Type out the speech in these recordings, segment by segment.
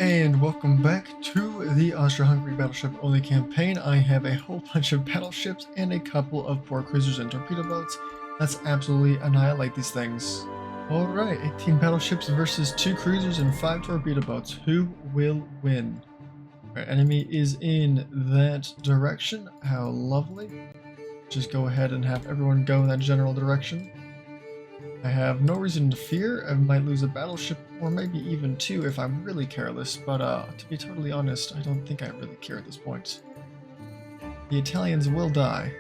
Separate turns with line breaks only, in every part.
And welcome back to the Austro-Hungary Battleship-Only campaign. I have a whole bunch of battleships and a couple of port cruisers and torpedo boats. Let's absolutely annihilate these things. Alright, 18 battleships versus 2 cruisers and 5 torpedo boats. Who will win? Our enemy is in that direction. How lovely. Just go ahead and have everyone go in that general direction. I have no reason to fear. I might lose a battleship or maybe even 2 if I'm really careless, but to be totally honest, I don't think I really care at this point. The Italians will die.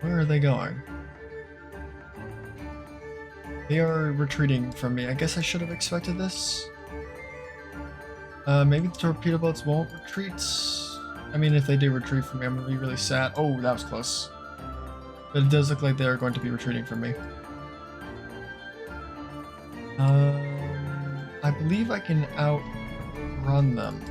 Where are they going? They are retreating from me. I guess I should have expected this. Maybe the torpedo boats won't retreat. I mean, if they do retreat from me, I'm going to be really sad. Oh, that was close. But it does look like they're going to be retreating from me. I believe I can outrun them.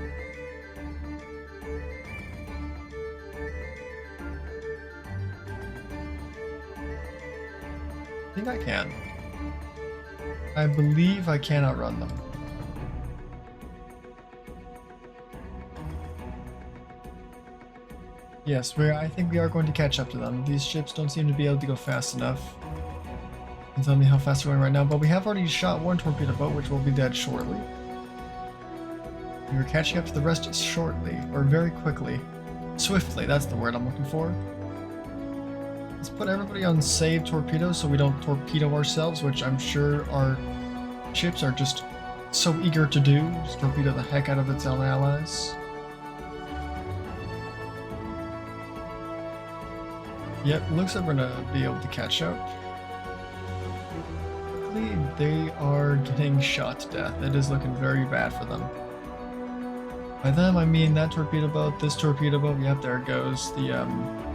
I think I can. I believe I can outrun them. Yes, I think we are going to catch up to them. These ships don't seem to be able to go fast enough. You can tell me how fast we're going right now, but we have already shot one torpedo boat, which will be dead shortly. We're catching up to the rest shortly, or very quickly. Swiftly, that's the word I'm looking for. Let's put everybody on save torpedoes so we don't torpedo ourselves, which I'm sure our ships are just so eager to do. Just torpedo the heck out of its own allies. Yep, looks like we're gonna be able to catch up. Luckily, they are getting shot to death. It is looking very bad for them. By them, I mean that torpedo boat, this torpedo boat. Yep, there it goes. The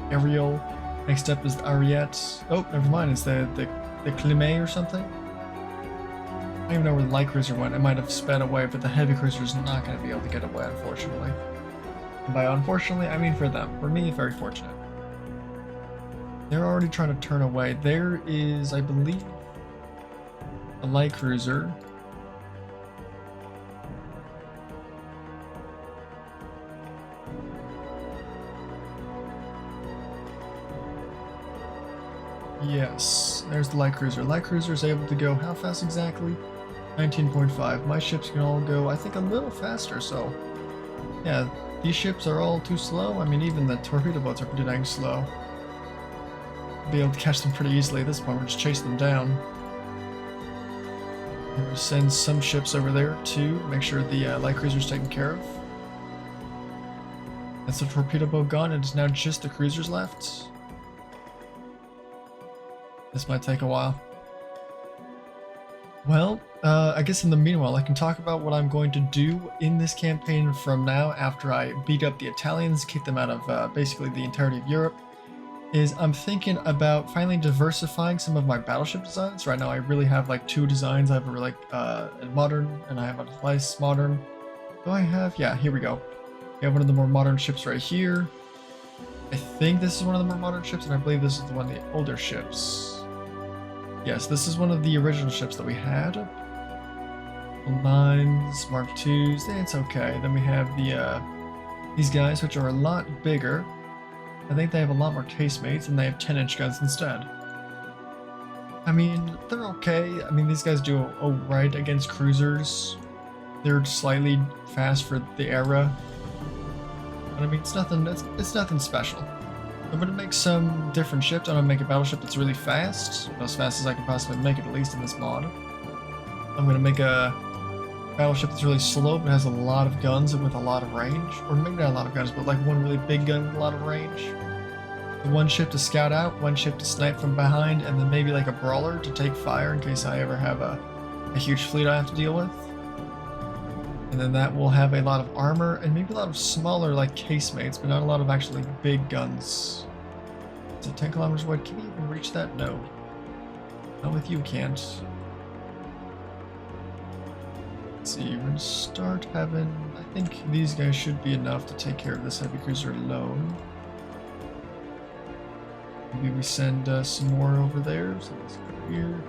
Ariel. Next up is the Ariete. Oh, never mind. It's the Climate or something. I don't even know where the light cruiser went. It might have sped away, but the heavy cruiser is not going to be able to get away, unfortunately. And by unfortunately, I mean for them. For me, very fortunate. They're already trying to turn away. There is, I believe, a light cruiser. Yes, there's the light cruiser. Light cruiser is able to go how fast exactly? 19.5. My ships can all go, I think, a little faster, so yeah, these ships are all too slow. I mean, even the torpedo boats are pretty dang slow. Be able to catch them pretty easily at this point. We're just chasing them down. We'll send some ships over there to make sure the light cruiser is taken care of. That's the torpedo boat gone. It is now just the cruisers left. This might take a while. Well, I guess in the meanwhile, I can talk about what I'm going to do in this campaign from now after I beat up the Italians, kick them out of basically the entirety of Europe. I'm thinking about finally diversifying some of my battleship designs. Right now I really have like 2 designs. I have a modern and I have a nice modern. Do I have? Yeah, here we go. We have one of the more modern ships right here. I think this is one of the more modern ships, and I believe this is the one of the older ships. Yes, this is one of the original ships that we had. Mines, Mark IIs, it's okay. Then we have these guys, which are a lot bigger. I think they have a lot more casemates, and they have 10-inch guns instead. I mean, they're okay. I mean, these guys do alright against cruisers. They're slightly fast for the era. But I mean, it's nothing special. I'm gonna make some different ships. I'm gonna make a battleship that's really fast, as fast as I can possibly make it, at least in this mod. I'm gonna make a battleship that's really slow but has a lot of guns and with a lot of range. Or maybe not a lot of guns, but like one really big gun with a lot of range. One ship to scout out, one ship to snipe from behind, and then maybe like a brawler to take fire in case I ever have a huge fleet I have to deal with. And then that will have a lot of armor and maybe a lot of smaller like casemates, but not a lot of actually big guns. So 10 kilometers wide, can you even reach that? No. Not with you, can't. See, we're gonna start having, I think these guys should be enough to take care of this heavy cruiser alone. Maybe we send some more over there, so let's go here.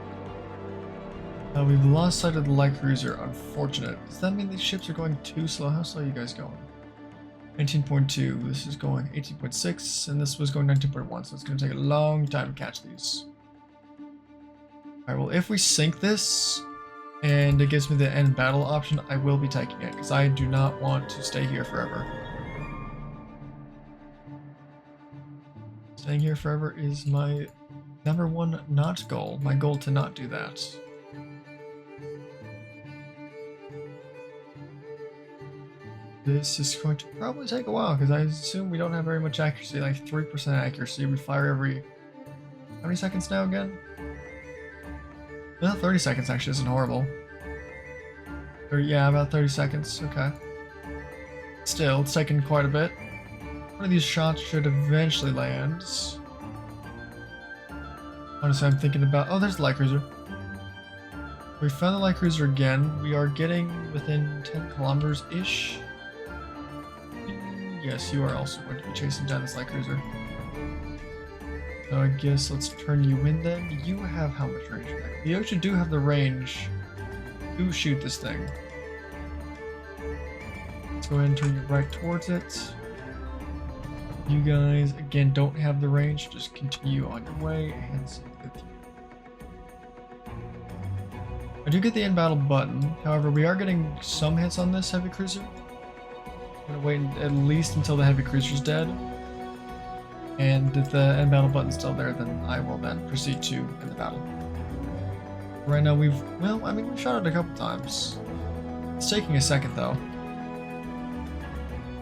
We've lost sight of the light cruiser. Unfortunate. Does that mean these ships are going too slow? How slow are you guys going? 19.2. This is going 18.6, and this was going 19.1, so it's going to take a long time to catch these. Alright, well, if we sink this, and it gives me the end battle option, I will be taking it, because I do not want to stay here forever. Staying here forever is my #1 not goal. My goal to not do that. This is going to probably take a while, because I assume we don't have very much accuracy, like 3% accuracy. We fire every... how many seconds now again? Well, 30 seconds actually isn't horrible. Or, yeah, about 30 seconds, okay. Still, it's taken quite a bit. One of these shots should eventually land. Honestly, I'm thinking about... oh, there's the light cruiser. We found the light cruiser again. We are getting within 10 kilometers-ish. Yes, you are also going to be chasing down this light cruiser. So I guess let's turn you in then. You have how much range? You actually do have the range to shoot this thing. Let's go ahead and turn you right towards it. You guys, again, don't have the range. Just continue on your way and see with you. I do get the end battle button. However, we are getting some hits on this heavy cruiser. I'm gonna wait at least until the heavy cruiser's dead. And if the end battle button's still there, then I will then proceed to end the battle. Right now we've shot it a couple times. It's taking a second though.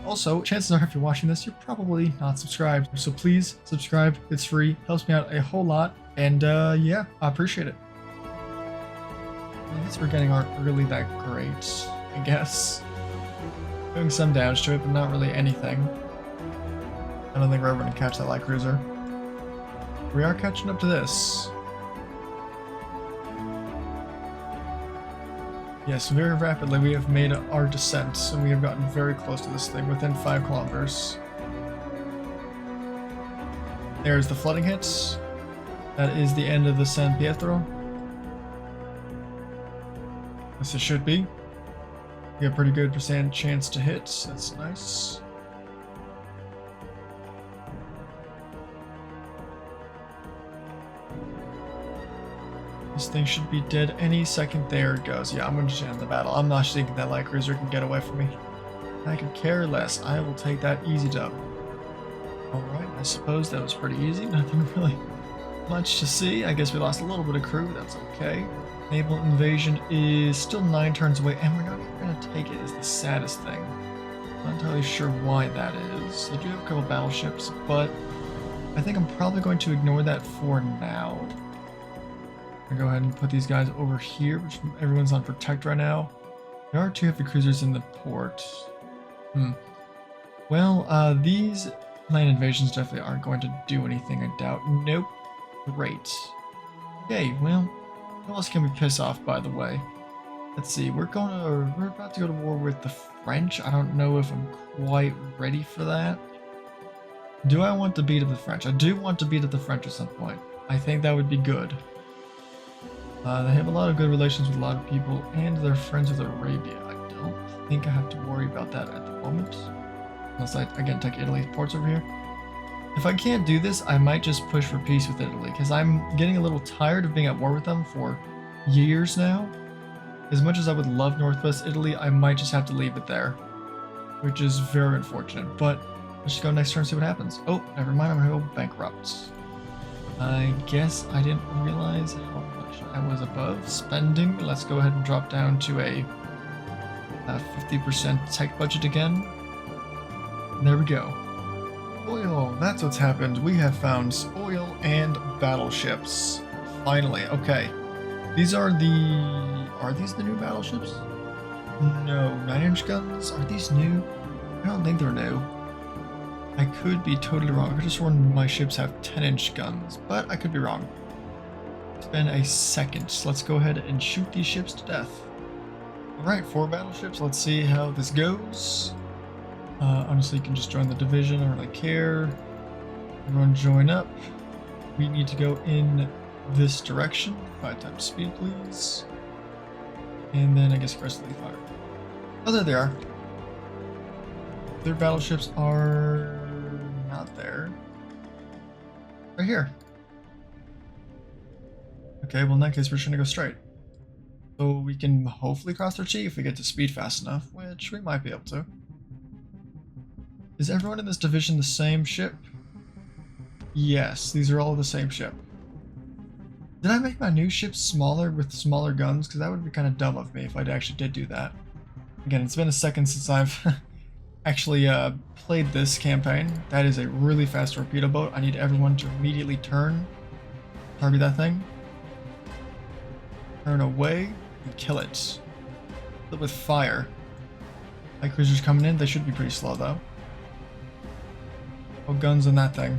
Also, chances are if you're watching this, you're probably not subscribed. So please subscribe, it's free, helps me out a whole lot. And yeah, I appreciate it. The hits we're getting aren't really that great, I guess. Doing some damage to it, but not really anything. I don't think we're ever going to catch that light cruiser. We are catching up to this. Yes, very rapidly we have made our descent, and we have gotten very close to this thing, within 5 kilometers. There's the flooding hits. That is the end of the San Pietro. Yes, it should be. We have a pretty good percent chance to hit. That's nice. This thing should be dead any second. There it goes. Yeah, I'm going to end the battle. I'm not thinking that light cruiser can get away from me. I could care less. I will take that easy dub. Alright, I suppose that was pretty easy. Nothing really much to see. I guess we lost a little bit of crew. That's okay. Naval invasion is still 9 turns away, and we're not even going to take it, is the saddest thing. I'm not entirely sure why that is. I do have a couple battleships, but I think I'm probably going to ignore that for now. I'm going to go ahead and put these guys over here, which everyone's on protect right now. There are 2 heavy cruisers in the port. Well, these land invasions definitely aren't going to do anything, I doubt. Nope. Great. Okay, well... who else can we piss off, by the way? Let's see, we're about to go to war with the French. I don't know if I'm quite ready for that. Do I want to beat up the French? I do want to beat up the French at some point. I think that would be good. They have a lot of good relations with a lot of people, and they're friends with Arabia. I don't think I have to worry about that at the moment. Unless I, again, take Italy's ports over here. If I can't do this, I might just push for peace with Italy, because I'm getting a little tired of being at war with them for years now. As much as I would love Northwest Italy, I might just have to leave it there, which is very unfortunate. But let's just go next turn and see what happens. Oh, never mind, I'm going to go bankrupt. I guess I didn't realize how much I was above spending. Let's go ahead and drop down to a 50% tech budget again. And there we go. Oil, that's what's happened. We have found oil and battleships. Finally, okay. These are these the new battleships? No, 9-inch guns? Are these new? I don't think they're new. I could be totally wrong. I could have sworn my ships have 10-inch guns, but I could be wrong. It's been a second, so let's go ahead and shoot these ships to death. Alright, 4 battleships. Let's see how this goes. Honestly, you can just join the division. I don't really care. Everyone join up. We need to go in this direction. 5 times speed, please. And then I guess aggressively fire. Oh, there they are. Their battleships are not there. Right here. Okay, well in that case we're just gonna go straight. So we can hopefully cross their Chi if we get to speed fast enough, which we might be able to. Is everyone in this division the same ship? Yes, these are all the same ship. Did I make my new ship smaller with smaller guns? Because that would be kind of dumb of me if I actually did do that. Again, it's been a second since I've actually played this campaign. That is a really fast torpedo boat. I need everyone to immediately turn. Target that thing. Turn away and kill it. Kill it with fire. Light cruisers coming in. They should be pretty slow though. Oh, guns on that thing.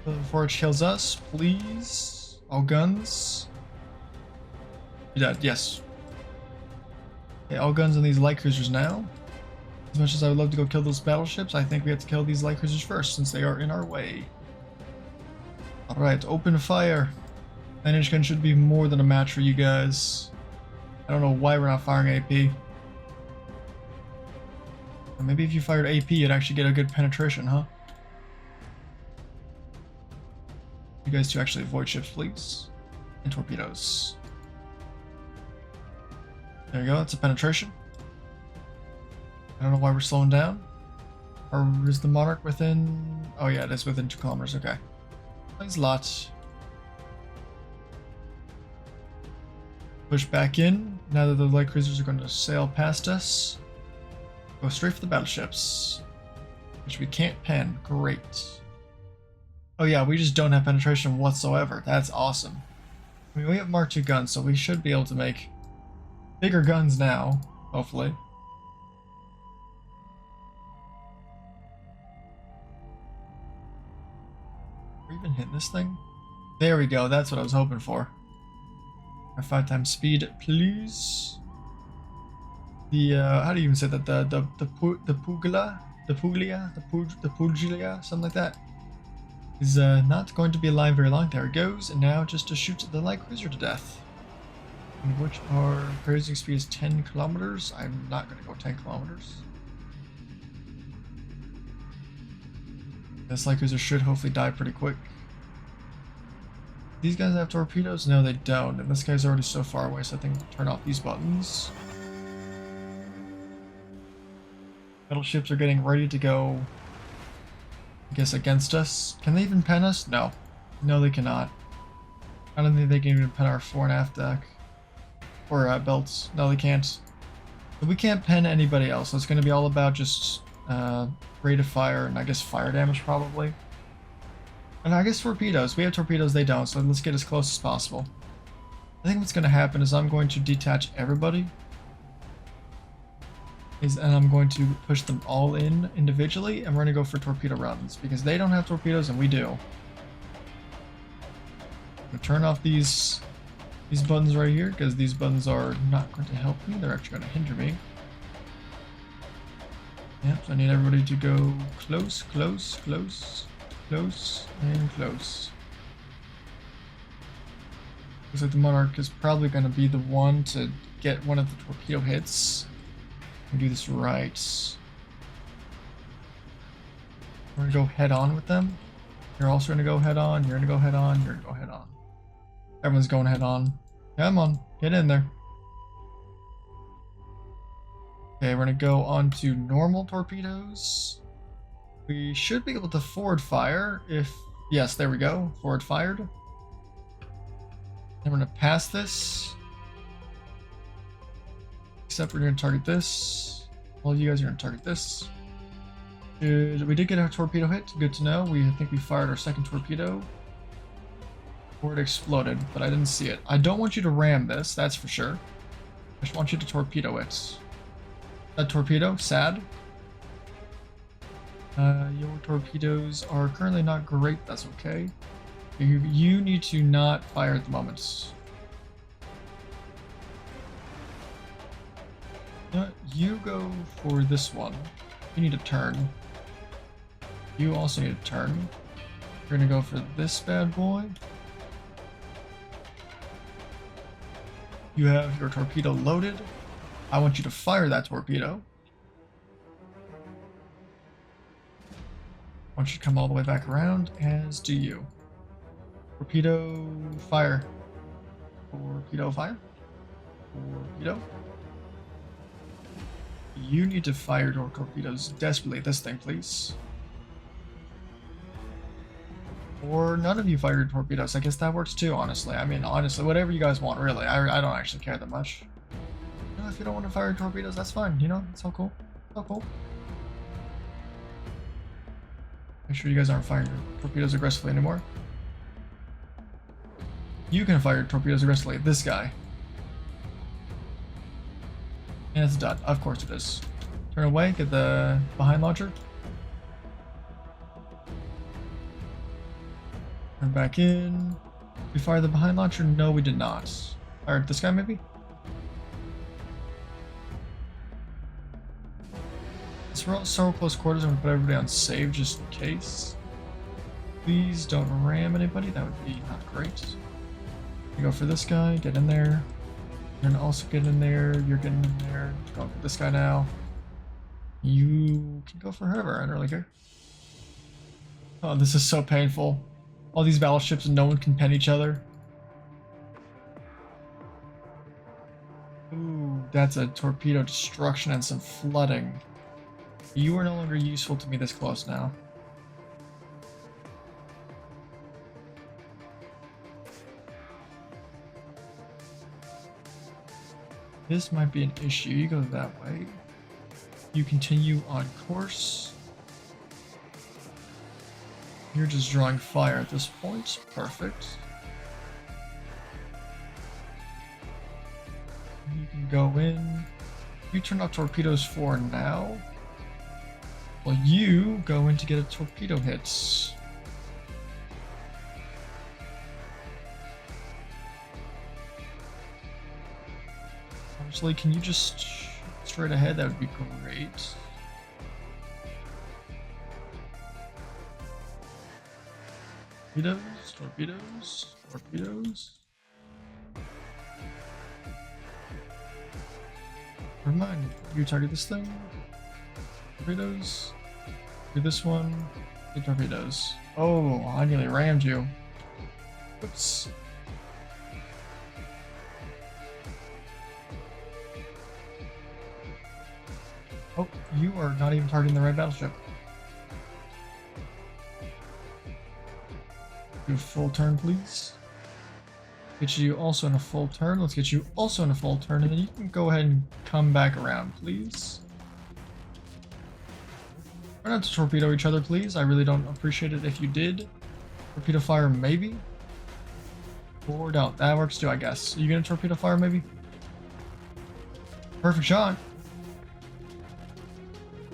Before it kills us, please. All guns. You're dead, yes. Okay, all guns on these light cruisers now. As much as I would love to go kill those battleships, I think we have to kill these light cruisers first, since they are in our way. Alright, open fire. 9-inch gun should be more than a match for you guys. I don't know why we're not firing AP. Or maybe if you fired AP, you'd actually get a good penetration, huh? You guys to actually avoid ships, please. And torpedoes. There you go, that's a penetration. I don't know why we're slowing down. Or is the Monarch within... Oh yeah, it is within 2 kilometers, okay. Thanks a lot. Push back in. Now that the light cruisers are going to sail past us. Go straight for the battleships. Which we can't pen. Great. Oh yeah, we just don't have penetration whatsoever. That's awesome. I mean, we have Mark II guns, so we should be able to make bigger guns now, hopefully. Are we even hitting this thing? There we go, that's what I was hoping for. Our 5 times speed, please. The, how do you even say that? The Puglia, something like that. Is not going to be alive very long. There it goes, and now just to shoot the light cruiser to death. And which our cruising speed is 10 kilometers. I'm not going to go 10 kilometers. This light cruiser should hopefully die pretty quick. These guys have torpedoes? No, they don't. And this guy's already so far away, so I think we'll turn off these buttons. Battleships are getting ready to go, I guess, against us. Can they even pen us? No. No, they cannot. I don't think they can even pen our fore and aft deck. Or belts. No, they can't. But we can't pen anybody else, so it's going to be all about just rate of fire and I guess fire damage probably. And I guess torpedoes. We have torpedoes, they don't, so let's get as close as possible. I think what's going to happen is I'm going to detach everybody. And I'm going to push them all in individually, and we're going to go for torpedo runs, because they don't have torpedoes and we do. I'm going to turn off these buttons right here, because these buttons are not going to help me, they're actually going to hinder me. Yep, so I need everybody to go close, close, close, close, and close. Looks like the Monarch is probably going to be the one to get one of the torpedo hits. We do this right. We're going to go head on with them. You're also going to go head on, you're going to go head on, you're going to go head on. Everyone's going head on. Come on, get in there. Okay, we're going to go on to normal torpedoes. We should be able to forward fire if... Yes, there we go. Forward fired. Then we're going to pass this. Except we're going to target this. All you guys are going to target this. Good. We did get a torpedo hit. Good to know. I think we fired our second torpedo. Or it exploded, but I didn't see it. I don't want you to ram this, that's for sure. I just want you to torpedo it. That torpedo, sad. Your torpedoes are currently not great, that's okay. You need to not fire at the moment. You go for this one. You need to turn. You also need to turn. We're gonna go for this bad boy. You have your torpedo loaded. I want you to fire that torpedo. I want you to come all the way back around, as do you. Torpedo fire. Torpedo fire. Torpedo. You need to fire your torpedoes desperately at this thing, please. Or none of you fire your torpedoes. I guess that works too, honestly. I mean, honestly, whatever you guys want, really. I don't actually care that much. You know, if you don't want to fire your torpedoes, that's fine. You know, it's all cool. It's all cool. Make sure you guys aren't firing your torpedoes aggressively anymore. You can fire your torpedoes aggressively at this guy. And it's done. Of course it is. Turn away, get the behind launcher. Turn back in. We fired the behind launcher? No, we did not. Fired this guy, maybe? So we're all so close quarters, I'm gonna put everybody on save just in case. Please don't ram anybody, that would be not great. You go for this guy, get in there. You're gonna also get in there, you're getting in there. Go for this guy now. You can go for whoever, I don't really care. Oh, this is so painful. All these battleships and no one can pen each other. Ooh, that's a torpedo destruction and some flooding. You are no longer useful to me this close now. This might be an issue. You go that way. You continue on course. You're just drawing fire at this point. Perfect. You can go in. You turn off torpedoes for now. Well, you go in to get a torpedo hit. Honestly, can you just shoot straight ahead? That would be great. Torpedoes, torpedoes, torpedoes. Never mind. You target this thing. Torpedoes. Do this one. Do torpedoes. Oh, I nearly rammed you. Oops. Oh, you are not even targeting the right battleship. Do a full turn, please. Get you also in a full turn. Let's get you also in a full turn, and then you can go ahead and come back around, please. Try not to torpedo each other, please. I really don't appreciate it if you did. Torpedo fire, maybe? Or don't. That works too, I guess. Are you gonna torpedo fire, maybe? Perfect shot.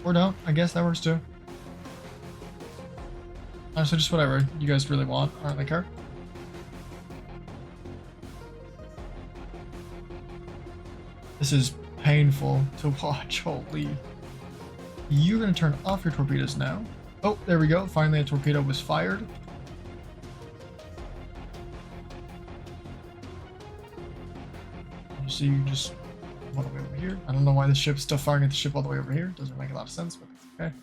Or don't. I guess that works too. Honestly, just whatever you guys really want. I don't really care. This is painful to watch. Holy. You're going to turn off your torpedoes now. Oh, there we go. Finally, a torpedo was fired. So you just all the way over here. I don't know why the ship's still firing at the ship all the way over here. Doesn't make a lot of sense, but okay.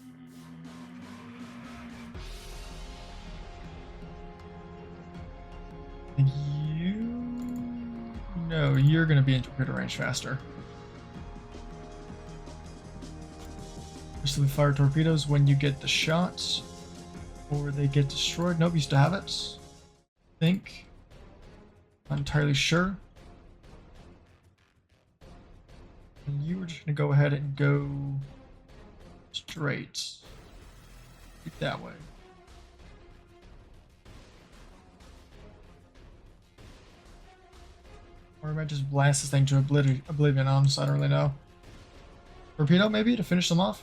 No, you're going to be in torpedo range faster. Usually fire torpedoes when you get the shots, or they get destroyed. Nope, you still have it. Think. Not entirely sure. And you were just going to go ahead and go straight. That way. Or I might just blast this thing to oblivion, honestly, I don't really know. Torpedo, maybe, to finish them off?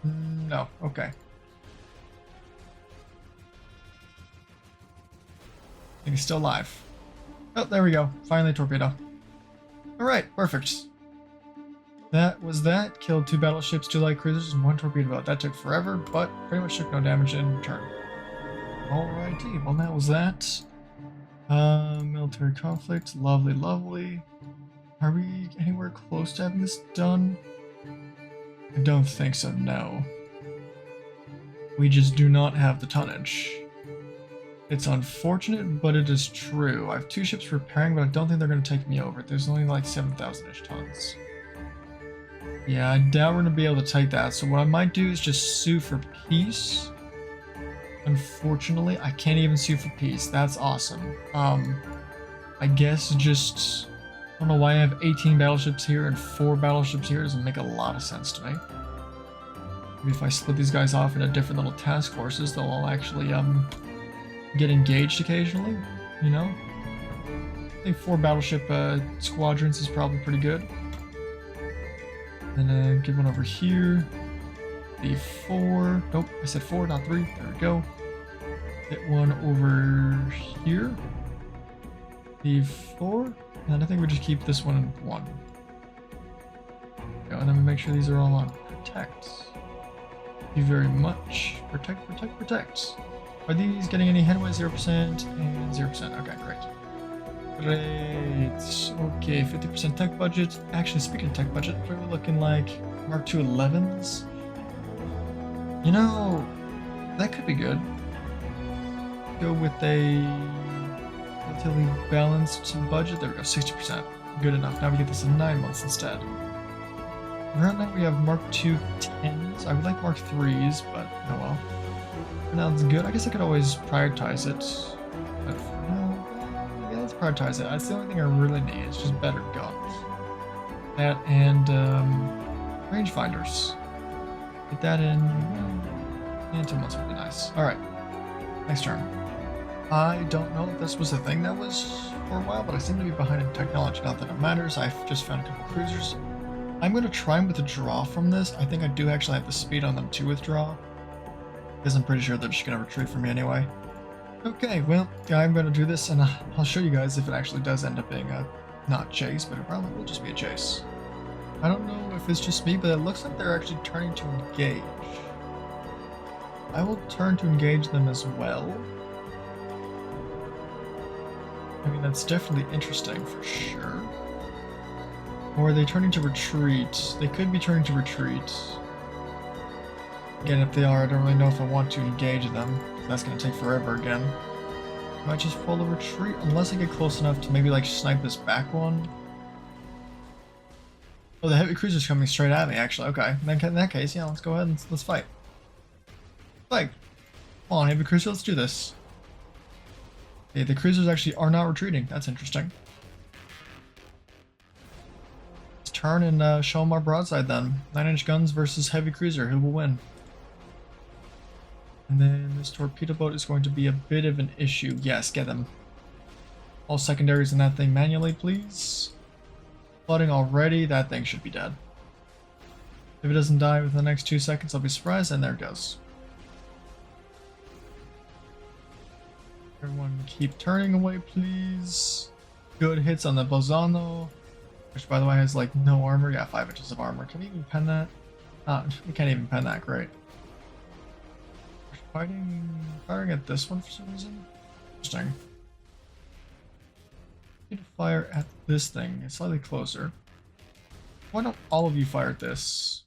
No, okay. I think he's still alive. Oh, there we go. Finally, torpedo. Alright, perfect. That was that. Killed 2 battleships, 2 light cruisers, and 1 torpedo boat. That took forever, but pretty much took no damage in return. Alrighty, well that was that. Military conflict, lovely, lovely. Are we anywhere close to having this done? I don't think so, no. We just do not have the tonnage. It's unfortunate, but it is true. I have 2 ships repairing, but I don't think they're going to take me over. There's only like 7,000-ish tons. Yeah, I doubt we're going to be able to take that, so what I might do is just sue for peace. Unfortunately, I can't even sue for peace. That's awesome. I guess just... I don't know why I have 18 battleships here and 4 battleships here. It doesn't make a lot of sense to me. Maybe if I split these guys off into different little task forces, they'll all actually, get engaged occasionally, you know? I think 4 battleship, squadrons is probably pretty good. And, get one over here. The 4. Nope, I said 4, not 3. There we go. Get one over here. The 4. And I think we just keep this one in 1. Go, and then we make sure these are all on protect. Thank you very much. Protect, protect, protect. Are these getting any headway? 0% and 0%. Okay, great. Great. Okay, 50% tech budget. Actually, speaking of tech budget, what are we looking like? Mark II 11s? You know, that could be good. Go with a relatively balanced budget. There we go, 60%. Good enough. Now we get this in 9 months instead. Right now we have Mark II 10s. I would like Mark IIIs, but oh well. For now it's good. I guess I could always prioritize it. But for now, yeah, let's prioritize it. That's the only thing I really need. It's just better guns. That and rangefinders. Get that in 2 months would be nice. Alright. Next turn. I don't know if this was a thing that was for a while, but I seem to be behind in technology. Not that it matters. I've just found a couple cruisers. I'm going to try and withdraw from this. I think I do actually have the speed on them to withdraw. Because I'm pretty sure they're just going to retreat from me anyway. Okay, well, yeah, I'm going to do this, and I'll show you guys if it actually does end up being a not chase, but it probably will just be a chase. I don't know if it's just me, but it looks like they're actually turning to engage. I will turn to engage them as well. I mean, that's definitely interesting for sure. Or are they turning to retreat? They could be turning to retreat. Again, if they are, I don't really know if I want to engage them. That's going to take forever again. I might just pull the retreat, unless I get close enough to maybe like snipe this back one. Oh, the heavy cruiser's coming straight at me, actually. Okay, in that case, yeah, let's go ahead and let's fight. Fight! Come on, heavy cruiser, let's do this. Okay, the cruisers actually are not retreating. That's interesting. Let's turn and show them our broadside then. 9-inch guns versus heavy cruiser. Who will win? And then this torpedo boat is going to be a bit of an issue. Yes, get them. All secondaries in that thing manually, please. Flooding already, that thing should be dead. If it doesn't die within the next 2 seconds, I'll be surprised, and there it goes. Everyone keep turning away, please. Good hits on the Bolzano, which by the way has like no armor. Yeah, 5 inches of armor. Can we even pen that? We can't even pen that, great. Firing at this one for some reason. Interesting. Need to fire at this thing. It's slightly closer. Why don't all of you fire at this?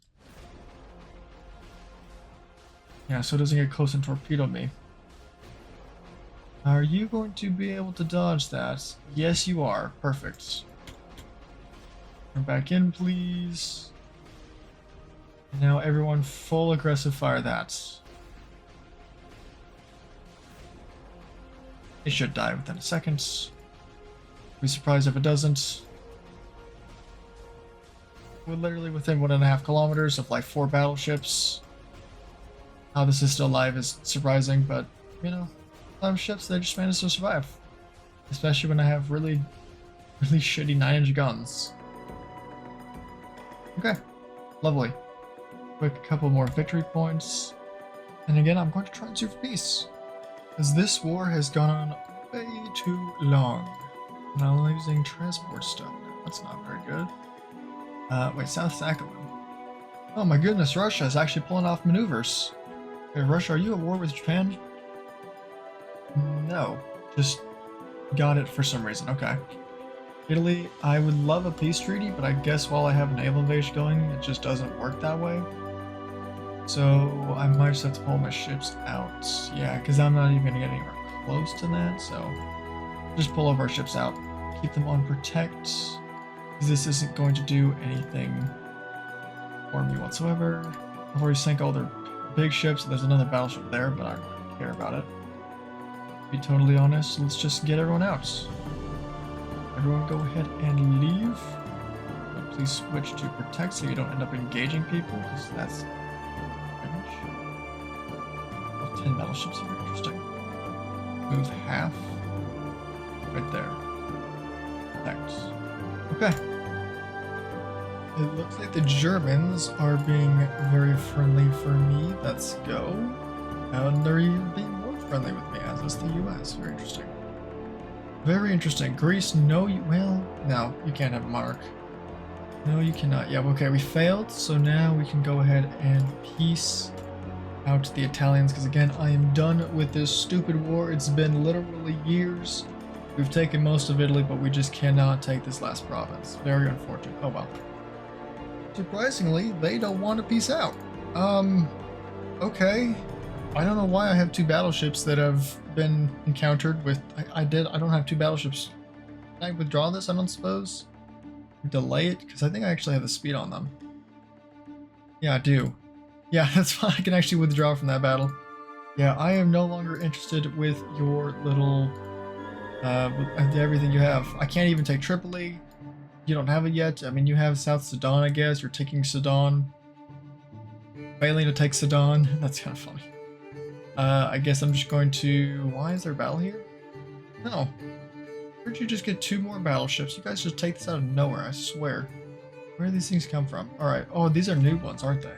Yeah, so it doesn't get close and torpedo me. Are you going to be able to dodge that? Yes, you are. Perfect. Turn back in, please. And now everyone full aggressive fire that. It should die within a second. Be surprised if it doesn't. We're literally within 1.5 kilometers of like 4 battleships. How this is still alive is surprising, but you know, a lot of ships, they just managed to survive. Especially when I have really shitty 9-inch guns. Okay, lovely. Quick couple more victory points. And again, I'm going to try and sue for peace. Because this war has gone on way too long. And I'm losing transport stuff now. That's not very good. Wait, South Sakhalin. Oh my goodness, Russia is actually pulling off maneuvers. Okay, Russia, are you at war with Japan? No, just got it for some reason. Okay. Italy, I would love a peace treaty, but I guess while I have a naval invasion going, it just doesn't work that way. So I might just have to pull my ships out. Yeah, because I'm not even going to get anywhere close to that, so just pull over our ships out. Keep them on protect, because this isn't going to do anything for me whatsoever. I've already sank all their big ships, and there's another battleship there, but I don't really care about it. To be totally honest, let's just get everyone out. Everyone go ahead and leave. But please switch to protect so you don't end up engaging people, because that's damage. Oh, 10 battleships here, interesting. Move half. Right there. Protect. Okay. It looks like the Germans are being very friendly for me. Let's go. And they're even being more friendly with me, as is the US. Very interesting. Very interesting. Greece, no, no, you can't have a monarch. No, you cannot. Yeah, okay, we failed, so now we can go ahead and peace out the Italians, because again, I am done with this stupid war. It's been literally years. We've taken most of Italy, but we just cannot take this last province. Very unfortunate. Oh well. Surprisingly, they don't want to peace out. Okay. I don't know why I have 2 battleships that have been encountered with... I don't have 2 battleships. Can I withdraw this? I don't suppose. Delay it? Because I think I actually have the speed on them. Yeah, I do. Yeah, that's fine. I can actually withdraw from that battle. Yeah, I am no longer interested with your little... with everything you have. I can't even take Tripoli. You don't have it yet. I mean, you have South Sudan, I guess. You're taking Sudan. Failing to take Sudan. That's kind of funny. I guess I'm just going to... Why is there a battle here? No. Where'd you just get 2 more battleships? You guys just take this out of nowhere, I swear. Where do these things come from? Alright. Oh, these are new ones, aren't they?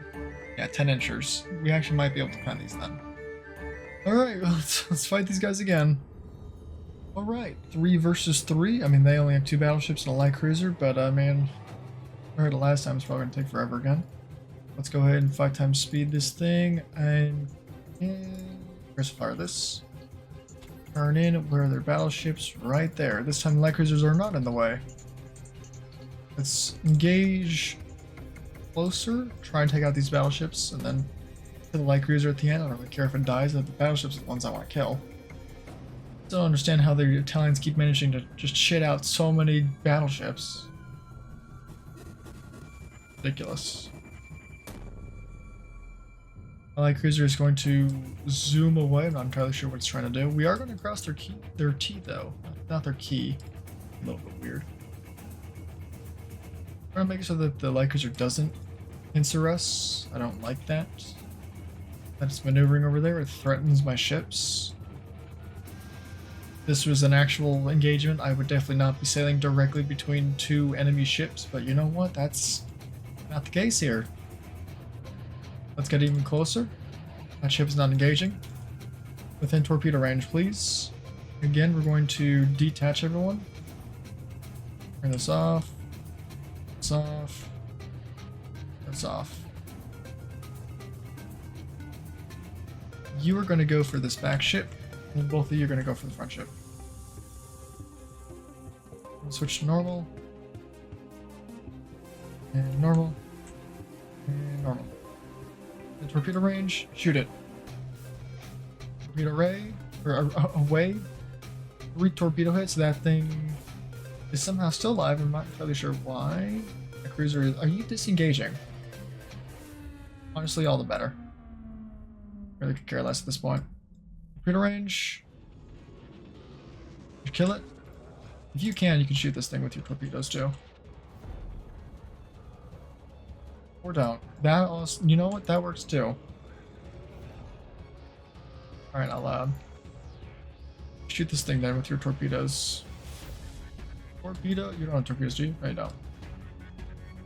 Yeah, 10 inchers. We actually might be able to find these then. Alright, well, let's fight these guys again. Alright, 3 versus 3. I mean, they only have 2 battleships and a light cruiser, but, man, I heard it last time. It's probably going to take forever again. Let's go ahead and 5 times speed this thing, and fire this. Turn in where are their battleships? Right there. This time the light cruisers are not in the way. Let's engage closer, try and take out these battleships, and then kill the light cruiser at the end. I don't really care if it dies, but the battleships are the ones I want to kill. I don't understand how the Italians keep managing to just shit out so many battleships. Ridiculous. The light cruiser is going to zoom away. I'm not entirely sure what it's trying to do. We are going to cross their T though, not their key. A little bit weird. I'm trying to make it so that the light cruiser doesn't pincer us. I don't like that. That's maneuvering over there. It threatens my ships. If this was an actual engagement, I would definitely not be sailing directly between 2 enemy ships, but you know what? That's not the case here. Let's get even closer. That ship is not engaging. Within torpedo range, please. Again, we're going to detach everyone. Turn this off. This off. That's off. You are going to go for this back ship, and both of you are going to go for the front ship. We'll switch to normal. And normal. And normal. The torpedo range, shoot it. Torpedo ray, or away. 3 torpedo hits. That thing is somehow still alive. I'm not entirely sure why. The cruiser is. Are you disengaging? Honestly, all the better. Really could care less at this point. Torpedo range. You kill it. If you can shoot this thing with your torpedoes too. Or don't. That also, you know what? That works too. Alright, out loud. Shoot this thing then with your torpedoes. Torpedo? You don't have torpedoes, do you? No, you don't.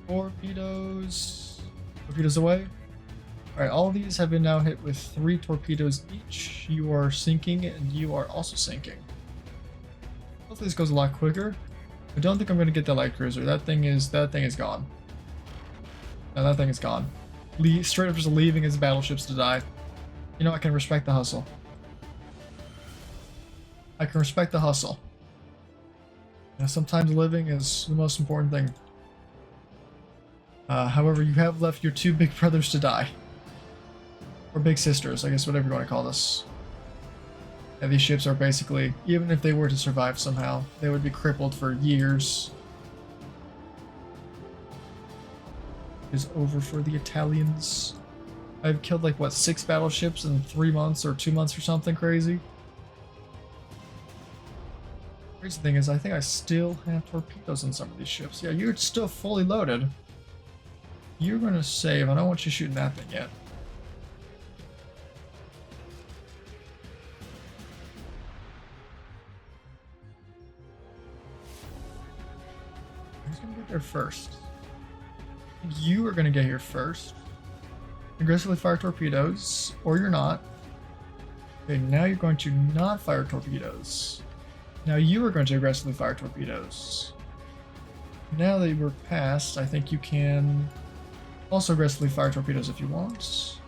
Torpedoes. Torpedoes away. Alright, all of these have been now hit with 3 torpedoes each. You are sinking, and you are also sinking. Hopefully this goes a lot quicker. I don't think I'm going to get the light cruiser. That thing is gone. No, that thing is gone. Straight up just leaving his battleships to die. You know, I can respect the hustle. I can respect the hustle. You know, sometimes living is the most important thing. However, you have left your two big brothers to die. Or big sisters, I guess, whatever you want to call this. Yeah, these ships are basically, even if they were to survive somehow, they would be crippled for years. Is over for the Italians. I've killed like, what, 6 battleships in 3 months or 2 months or something crazy? Crazy thing is, I think I still have torpedoes on some of these ships. Yeah, you're still fully loaded. You're gonna save. I don't want you shooting that thing yet. Who's gonna get there first? You are gonna get here first. Aggressively fire torpedoes, or you're not. Okay, now you're going to not fire torpedoes. Now you are going to aggressively fire torpedoes. Now that we're past, I think you can also aggressively fire torpedoes if you want.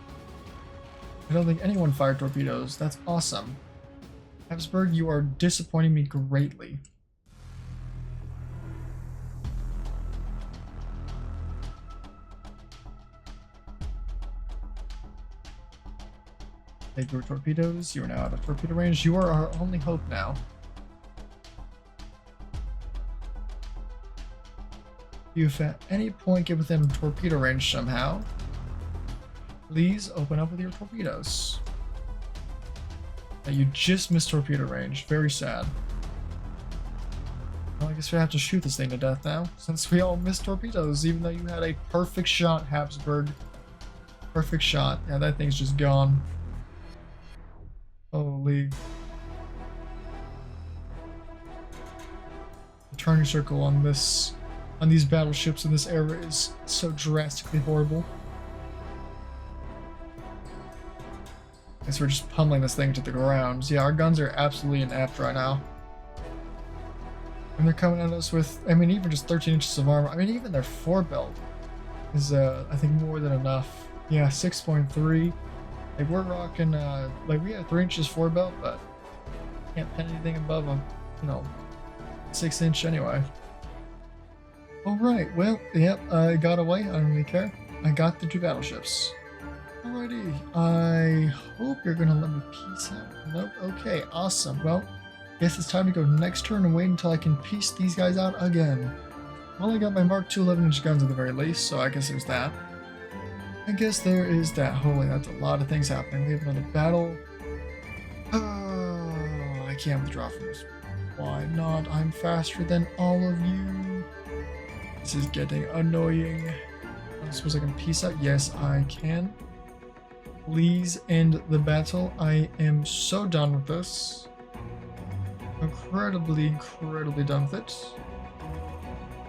I don't think anyone fired torpedoes. That's awesome. Habsburg, you are disappointing me greatly. Take your torpedoes. You are now out of torpedo range. You are our only hope now. If at any point get within torpedo range somehow, please open up with your torpedoes. You just missed torpedo range. Very sad. Well, I guess we have to shoot this thing to death now, since we all missed torpedoes, even though you had a perfect shot, Habsburg. Perfect shot. Yeah, that thing's just gone. Holy. The turning circle on these battleships in this era is so drastically horrible. I guess we're just pummeling this thing to the ground. Yeah, our guns are absolutely inept right now. And they're coming at us with, I mean, even just 13 inches of armor. I mean, even their 4-belt is, I think, more than enough. Yeah, 6.3. Like, we're rocking, like, we have 3 inches 4-belt, but can't pen anything above a, 6-inch anyway. Alright, well, yep, I got away. I don't really care. I got the 2 battleships. Alrighty, I hope you're gonna let me peace out. Nope, okay, awesome. Well, guess it's time to go next turn and wait until I can piece these guys out again. Well, I got my Mark II 11-inch guns at the very least, so I guess there's that. I guess there is that. Holy, that's a lot of things happening. We have another battle. Oh, I can't withdraw from this. Why not? I'm faster than all of you. This is getting annoying. I suppose I can peace out? Yes, I can. Please end the battle. I am so done with this. Incredibly done with it.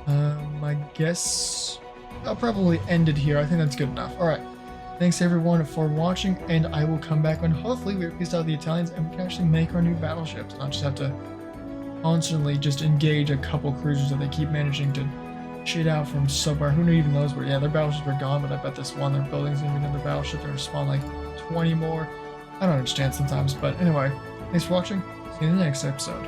I guess I'll probably end it here. I think that's good enough. Alright. Thanks everyone for watching, and I will come back when hopefully we've pieced out the Italians and we can actually make our new battleships. Not just have to constantly just engage a couple cruisers that they keep managing to shit out from somewhere. Who even knows where? Yeah, their battleships are gone, but I bet this one they're building is going to be another battleship. They're going to spawn like 20 more. I don't understand sometimes, but anyway. Thanks for watching. See you in the next episode.